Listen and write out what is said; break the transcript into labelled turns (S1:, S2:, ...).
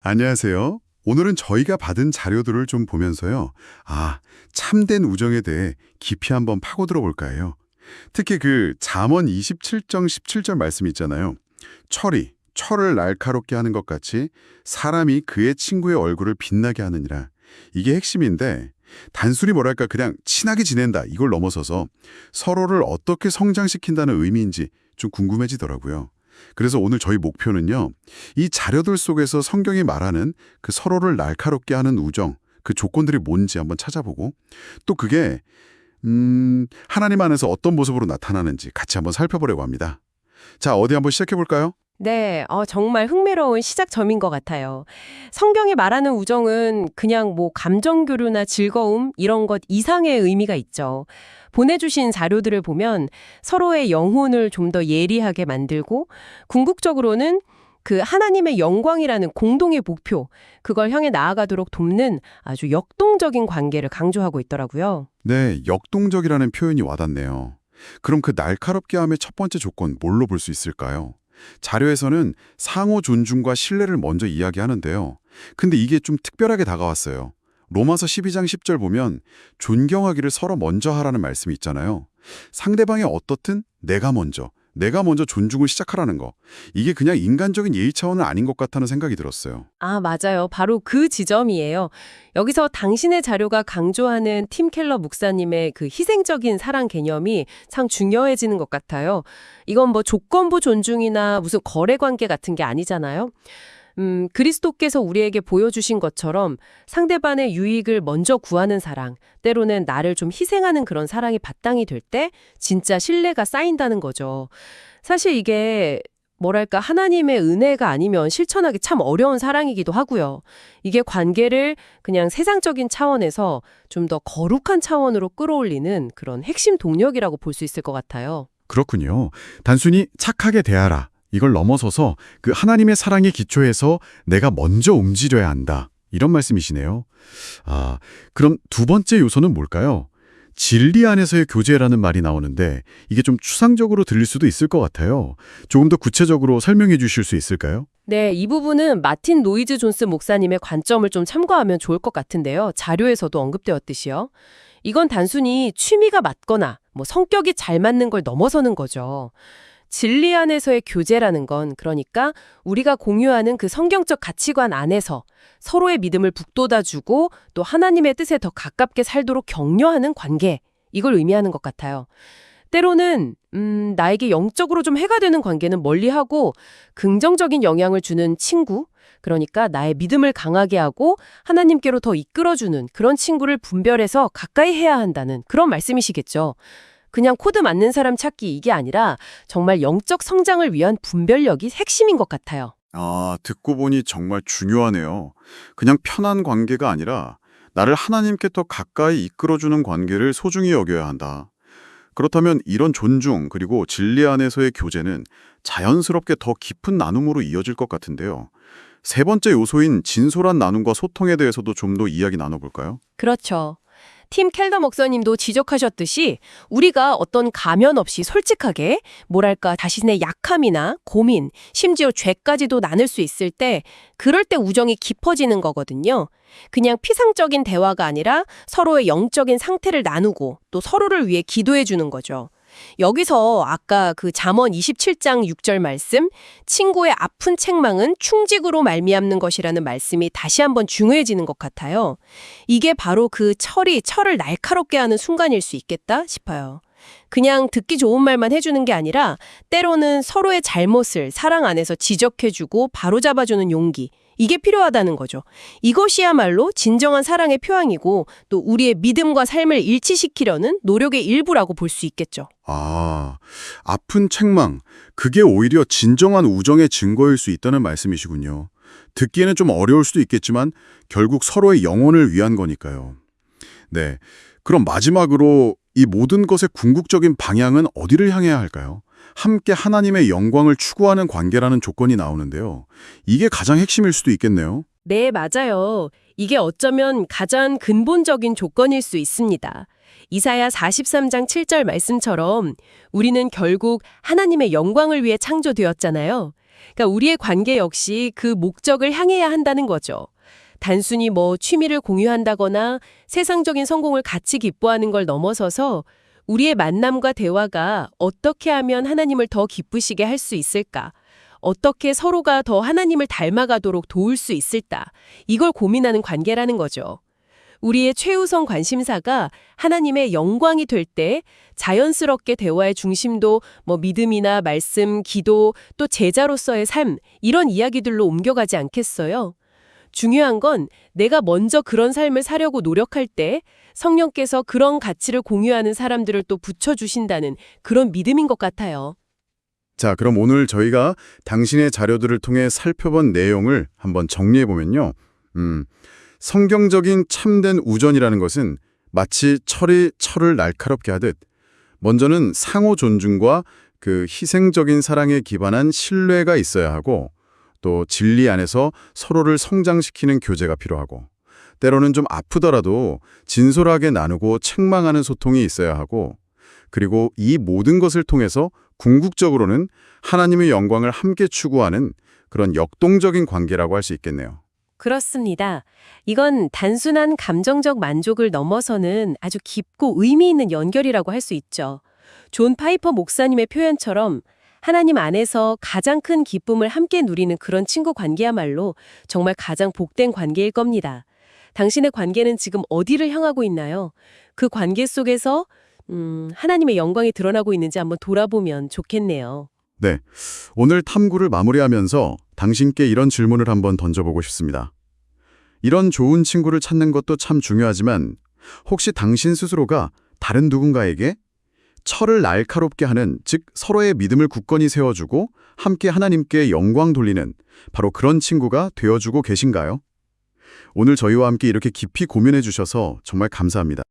S1: 안녕하세요. 오늘은 저희가 받은 자료들을 좀 보면서요. 참된 우정에 대해 깊이 한번 파고들어 볼까 해요. 특히 그 잠언 27장 17절 말씀 있잖아요. 철을 날카롭게 하는 것 같이 사람이 그의 친구의 얼굴을 빛나게 하느니라. 이게 핵심인데 단순히 뭐랄까 그냥 친하게 지낸다 이걸 넘어서서 서로를 어떻게 성장시킨다는 의미인지 좀 궁금해지더라고요. 그래서 오늘 저희 목표는요. 이 자료들 속에서 성경이 말하는 그 서로를 날카롭게 하는 우정, 그 조건들이 뭔지 한번 찾아보고 또 그게 하나님 안에서 어떤 모습으로 나타나는지 같이 한번 살펴보려고 합니다. 자, 어디 한번 시작해 볼까요?
S2: 네, 정말 흥미로운 시작점인 것 같아요. 성경이 말하는 우정은 그냥 뭐 감정 교류나 즐거움 이런 것 이상의 의미가 있죠. 보내주신 자료들을 보면 서로의 영혼을 좀 더 예리하게 만들고 궁극적으로는 그 하나님의 영광이라는 공동의 목표, 그걸 향해 나아가도록 돕는 아주 역동적인 관계를 강조하고 있더라고요.
S1: 네, 역동적이라는 표현이 와닿네요. 그럼 그 날카롭게 함의 첫 번째 조건 뭘로 볼 수 있을까요? 자료에서는 상호 존중과 신뢰를 먼저 이야기하는데요. 근데 이게 좀 특별하게 다가왔어요. 로마서 12장 10절 보면 존경하기를 서로 먼저 하라는 말씀이 있잖아요. 상대방이 어떻든 내가 먼저 존중을 시작하라는 거. 이게 그냥 인간적인 예의 차원은 아닌 것 같다는 생각이 들었어요.
S2: 맞아요. 바로 그 지점이에요. 여기서 당신의 자료가 강조하는 팀 켈러 목사님의 그 희생적인 사랑 개념이 참 중요해지는 것 같아요. 이건 뭐 조건부 존중이나 무슨 거래 관계 같은 게 아니잖아요. 그리스도께서 우리에게 보여주신 것처럼 상대방의 유익을 먼저 구하는 사랑, 때로는 나를 좀 희생하는 그런 사랑이 바탕이 될 때 진짜 신뢰가 쌓인다는 거죠. 사실 이게 뭐랄까 하나님의 은혜가 아니면 실천하기 참 어려운 사랑이기도 하고요. 이게 관계를 그냥 세상적인 차원에서 좀 더 거룩한 차원으로 끌어올리는 그런 핵심 동력이라고 볼 수 있을 것 같아요.
S1: 그렇군요. 단순히 착하게 대하라. 이걸 넘어서서 그 하나님의 사랑의 기초에서 내가 먼저 움직여야 한다. 이런 말씀이시네요. 그럼 두 번째 요소는 뭘까요? 진리 안에서의 교제라는 말이 나오는데 이게 좀 추상적으로 들릴 수도 있을 것 같아요. 조금 더 구체적으로 설명해 주실 수 있을까요?
S2: 네, 이 부분은 마틴 노이즈 존스 목사님의 관점을 좀 참고하면 좋을 것 같은데요. 자료에서도 언급되었듯이요. 이건 단순히 취미가 맞거나 뭐 성격이 잘 맞는 걸 넘어서는 거죠. 진리 안에서의 교제라는 건 그러니까 우리가 공유하는 그 성경적 가치관 안에서 서로의 믿음을 북돋아주고 또 하나님의 뜻에 더 가깝게 살도록 격려하는 관계, 이걸 의미하는 것 같아요. 때로는 나에게 영적으로 좀 해가 되는 관계는 멀리하고 긍정적인 영향을 주는 친구, 그러니까 나의 믿음을 강하게 하고 하나님께로 더 이끌어주는 그런 친구를 분별해서 가까이 해야 한다는 그런 말씀이시겠죠. 그냥 코드 맞는 사람 찾기 이게 아니라 정말 영적 성장을 위한 분별력이 핵심인 것 같아요.
S1: 듣고 보니 정말 중요하네요. 그냥 편한 관계가 아니라 나를 하나님께 더 가까이 이끌어주는 관계를 소중히 여겨야 한다. 그렇다면 이런 존중 그리고 진리 안에서의 교제는 자연스럽게 더 깊은 나눔으로 이어질 것 같은데요. 세 번째 요소인 진솔한 나눔과 소통에 대해서도 좀 더 이야기 나눠볼까요?
S2: 그렇죠. 팀 켈더 목사님도 지적하셨듯이 우리가 어떤 가면 없이 솔직하게 뭐랄까 자신의 약함이나 고민, 심지어 죄까지도 나눌 수 있을 때 그럴 때 우정이 깊어지는 거거든요. 그냥 피상적인 대화가 아니라 서로의 영적인 상태를 나누고 또 서로를 위해 기도해 주는 거죠. 여기서 아까 그 잠언 27장 6절 말씀, 친구의 아픈 책망은 충직으로 말미암는 것이라는 말씀이 다시 한번 중요해지는 것 같아요. 이게 바로 그 철을 날카롭게 하는 순간일 수 있겠다 싶어요. 그냥 듣기 좋은 말만 해주는 게 아니라 때로는 서로의 잘못을 사랑 안에서 지적해주고 바로잡아주는 용기, 이게 필요하다는 거죠. 이것이야말로 진정한 사랑의 표황이고 또 우리의 믿음과 삶을 일치시키려는 노력의 일부라고 볼 수 있겠죠.
S1: 아픈 책망, 그게 오히려 진정한 우정의 증거일 수 있다는 말씀이시군요. 듣기에는 좀 어려울 수도 있겠지만 결국 서로의 영혼을 위한 거니까요. 네, 그럼 마지막으로 이 모든 것의 궁극적인 방향은 어디를 향해야 할까요? 함께 하나님의 영광을 추구하는 관계라는 조건이 나오는데요. 이게 가장 핵심일 수도 있겠네요.
S2: 네, 맞아요. 이게 어쩌면 가장 근본적인 조건일 수 있습니다. 이사야 43장 7절 말씀처럼 우리는 결국 하나님의 영광을 위해 창조되었잖아요. 그러니까 우리의 관계 역시 그 목적을 향해야 한다는 거죠. 단순히 취미를 공유한다거나 세상적인 성공을 같이 기뻐하는 걸 넘어서서 우리의 만남과 대화가 어떻게 하면 하나님을 더 기쁘시게 할 수 있을까? 어떻게 서로가 더 하나님을 닮아가도록 도울 수 있을까? 이걸 고민하는 관계라는 거죠. 우리의 최우선 관심사가 하나님의 영광이 될 때 자연스럽게 대화의 중심도 믿음이나 말씀, 기도, 또 제자로서의 삶, 이런 이야기들로 옮겨가지 않겠어요? 중요한 건 내가 먼저 그런 삶을 사려고 노력할 때 성령께서 그런 가치를 공유하는 사람들을 또 붙여주신다는 그런 믿음인 것 같아요.
S1: 자, 그럼 오늘 저희가 당신의 자료들을 통해 살펴본 내용을 한번 정리해보면요. 성경적인 참된 우정이라는 것은 마치 철이 철을 날카롭게 하듯 먼저는 상호 존중과 그 희생적인 사랑에 기반한 신뢰가 있어야 하고 또 진리 안에서 서로를 성장시키는 교제가 필요하고 때로는 좀 아프더라도 진솔하게 나누고 책망하는 소통이 있어야 하고 그리고 이 모든 것을 통해서 궁극적으로는 하나님의 영광을 함께 추구하는 그런 역동적인 관계라고 할 수 있겠네요.
S2: 그렇습니다. 이건 단순한 감정적 만족을 넘어서는 아주 깊고 의미 있는 연결이라고 할 수 있죠. 존 파이퍼 목사님의 표현처럼 하나님 안에서 가장 큰 기쁨을 함께 누리는 그런 친구 관계야말로 정말 가장 복된 관계일 겁니다. 당신의 관계는 지금 어디를 향하고 있나요? 그 관계 속에서 하나님의 영광이 드러나고 있는지 한번 돌아보면 좋겠네요.
S1: 네, 오늘 탐구를 마무리하면서 당신께 이런 질문을 한번 던져보고 싶습니다. 이런 좋은 친구를 찾는 것도 참 중요하지만 혹시 당신 스스로가 다른 누군가에게 철을 날카롭게 하는, 즉 서로의 믿음을 굳건히 세워주고 함께 하나님께 영광 돌리는 바로 그런 친구가 되어주고 계신가요? 오늘 저희와 함께 이렇게 깊이 고민해 주셔서 정말 감사합니다.